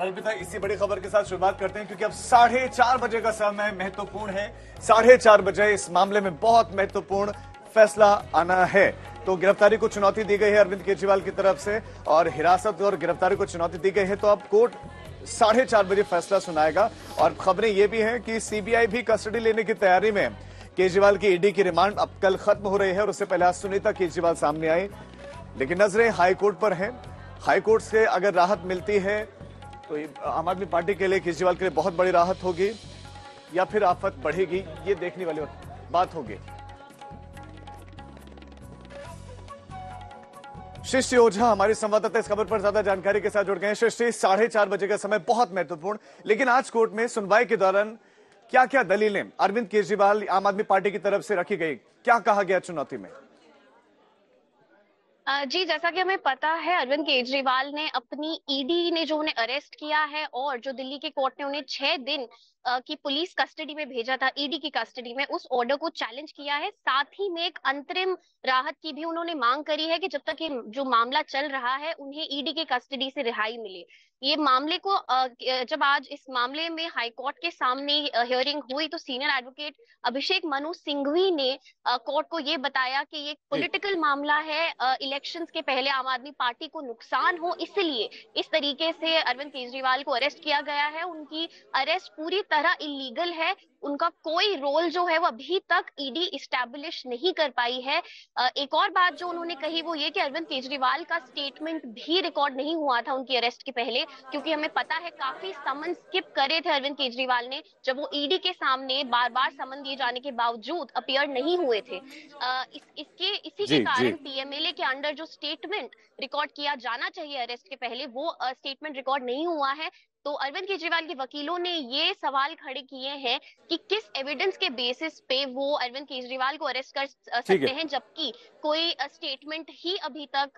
अलविदा इसी बड़ी खबर के साथ शुरुआत करते हैं क्योंकि अब 4:30 बजे का समय महत्वपूर्ण है। 4:30 बजे इस मामले में बहुत महत्वपूर्ण फैसला आना है। तो गिरफ्तारी को चुनौती दी गई है अरविंद केजरीवाल की तरफ से और हिरासत और गिरफ्तारी को चुनौती दी गई है। तो अब कोर्ट 4:30 बजे फैसला सुनाएगा और खबरें ये भी हैं कि सीबीआई भी कस्टडी लेने की तैयारी में। केजरीवाल की ईडी की रिमांड अब कल खत्म हो रही है और उससे पहले आज सुनीता केजरीवाल सामने आई, लेकिन नजरें हाईकोर्ट पर हैं। हाईकोर्ट से अगर राहत मिलती है तो आम आदमी पार्टी के लिए, केजरीवाल के लिए बहुत बड़ी राहत होगी या फिर आफत बढ़ेगी, ये देखने वाली बात होगी। सृष्टि ओझा हमारी संवाददाता इस खबर पर ज्यादा जानकारी के साथ जुड़ गए हैं। सृष्टि, 4:30 बजे का समय बहुत महत्वपूर्ण, लेकिन आज कोर्ट में सुनवाई के दौरान क्या क्या दलीलें अरविंद केजरीवाल आम आदमी पार्टी की तरफ से रखी गई, क्या कहा गया चुनौती में? जी, जैसा कि हमें पता है, अरविंद केजरीवाल ने अपनी ईडी ने जो उन्हें अरेस्ट किया है और जो दिल्ली की कोर्ट ने उन्हें 6 दिन की पुलिस कस्टडी में भेजा था, ईडी की कस्टडी में, उस ऑर्डर को चैलेंज किया है। साथ ही में एक अंतरिम राहत की भी उन्होंने मांग करी है कि जब तक ये जो मामला चल रहा है उन्हें ईडी की कस्टडी से रिहाई मिले। ये मामले को जब आज इस मामले में हाईकोर्ट के सामने हियरिंग हुई तो सीनियर एडवोकेट अभिषेक मनु सिंघवी ने कोर्ट को ये बताया कि ये पॉलिटिकल मामला है, इलेक्शंस के पहले आम आदमी पार्टी को नुकसान हो इसलिए इस तरीके से अरविंद केजरीवाल को अरेस्ट किया गया है। उनकी अरेस्ट पूरी तरह इलीगल है, उनका कोई रोल जो है वो अभी तक ईडी इस्टेब्लिश नहीं कर पाई है। एक और बात जो उन्होंने कही वो ये कि अरविंद केजरीवाल का स्टेटमेंट भी रिकॉर्ड नहीं हुआ था उनकी अरेस्ट के पहले, क्योंकि हमें पता है काफी समन स्किप करे थे अरविंद केजरीवाल ने, जब वो ईडी के सामने बार बार समन दिए जाने के बावजूद अपीयर नहीं हुए थे। इसी के कारण पीएमएलए के अंडर जो स्टेटमेंट रिकॉर्ड किया जाना चाहिए अरेस्ट के पहले, वो स्टेटमेंट रिकॉर्ड नहीं हुआ है। तो अरविंद केजरीवाल के वकीलों ने ये सवाल खड़े किए हैं कि किस एविडेंस के बेसिस पे वो अरविंद केजरीवाल को अरेस्ट कर सकते हैं, जबकि कोई स्टेटमेंट ही अभी तक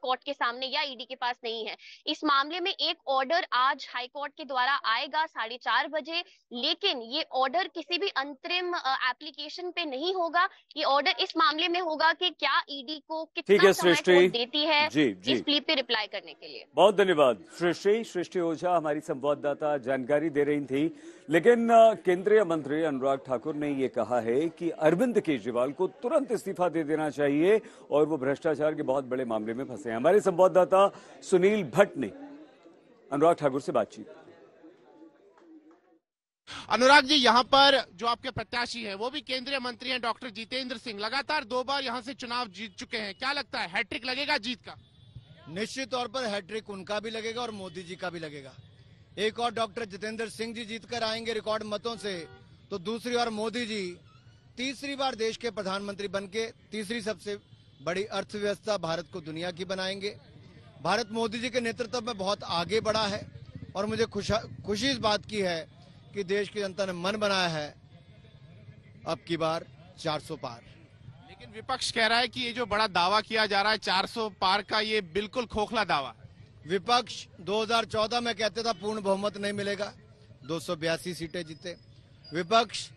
कोर्ट के सामने या ईडी के पास नहीं है। इस मामले में एक ऑर्डर आज हाईकोर्ट के द्वारा आएगा 4:30 बजे, लेकिन ये ऑर्डर किसी भी अंतरिम एप्लीकेशन पे नहीं होगा। ये ऑर्डर इस मामले में होगा कि क्या ईडी को कितना समय कोर्ट देती है इस प्ली पे रिप्लाई करने के लिए। बहुत धन्यवाद सृष्टि ओझा हमारी संवाददाता जानकारी दे रही थी। लेकिन केंद्रीय मंत्री अनुराग ठाकुर ने यह कहा है कि अरविंद केजरीवाल को तुरंत इस्तीफा दे देना चाहिए और वो भ्रष्टाचार के बहुत बड़े मामले में फंसे हैं। हमारे संवाददाता सुनील भट्ट ने अनुराग ठाकुर से बातचीत। अनुराग जी, यहाँ पर जो आपके प्रत्याशी है वो भी केंद्रीय मंत्री हैं डॉक्टर जितेंद्र सिंह, लगातार 2 बार यहाँ से चुनाव जीत चुके हैं। क्या लगता है हैट्रिक लगेगा जीत का? निश्चित तौर पर हैट्रिक उनका भी लगेगा और मोदी जी का भी लगेगा। एक और डॉक्टर जितेंद्र सिंह जी जीतकर आएंगे रिकॉर्ड मतों से, तो दूसरी ओर मोदी जी तीसरी बार देश के प्रधानमंत्री बनके तीसरी सबसे बड़ी अर्थव्यवस्था भारत को दुनिया की बनाएंगे। भारत मोदी जी के नेतृत्व में बहुत आगे बढ़ा है और मुझे खुशी इस बात की है कि देश की जनता ने मन बनाया है अब की बार 400 पार। लेकिन विपक्ष कह रहा है कि ये जो बड़ा दावा किया जा रहा है 400 पार का, ये बिल्कुल खोखला दावा। विपक्ष 2014 में कहते था पूर्ण बहुमत नहीं मिलेगा, 282 सीटें जीते। विपक्ष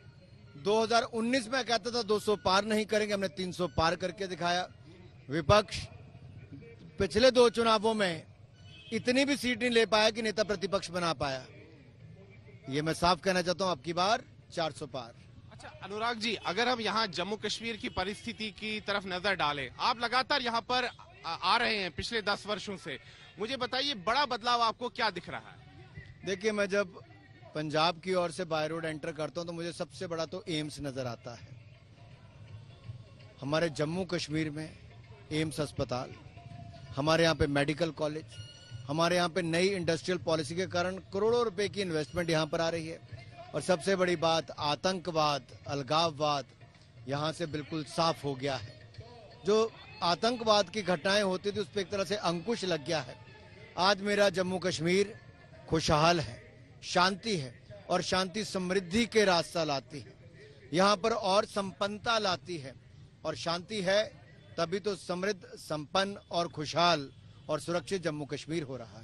2019 में कहता था 200 पार नहीं करेंगे, हमने 300 पार करके दिखाया। विपक्ष पिछले 2 चुनावों में इतनी भी सीट नहीं ले पाया कि नेता प्रतिपक्ष बना पाया। ये मैं साफ कहना चाहता हूं, अब की बार 400 पार। अच्छा अनुराग जी, अगर हम यहाँ जम्मू कश्मीर की परिस्थिति की तरफ नजर डालें, आप लगातार यहाँ पर आ रहे हैं पिछले 10 वर्षों से, मुझे बताइए बड़ा बदलाव आपको क्या दिख रहा है? देखिए, मैं जब पंजाब की ओर से बाय रोड एंटर करता हूं तो मुझे सबसे बड़ा तो एम्स नजर आता है। हमारे जम्मू कश्मीर में एम्स अस्पताल, हमारे यहाँ पे मेडिकल कॉलेज, हमारे यहाँ पे नई इंडस्ट्रियल पॉलिसी के कारण करोड़ों रुपए की इन्वेस्टमेंट यहाँ पर आ रही है। और सबसे बड़ी बात, आतंकवाद, अलगाववाद यहाँ से बिल्कुल साफ हो गया है। जो आतंकवाद की घटनाएं होती थी उस पर एक तरह से अंकुश लग गया है। आज मेरा जम्मू कश्मीर खुशहाल है, शांति है और शांति समृद्धि के रास्ता लाती है। यहाँ पर और संपन्नता लाती है और शांति है तभी तो समृद्ध, संपन्न और खुशहाल और सुरक्षित जम्मू कश्मीर हो रहा है।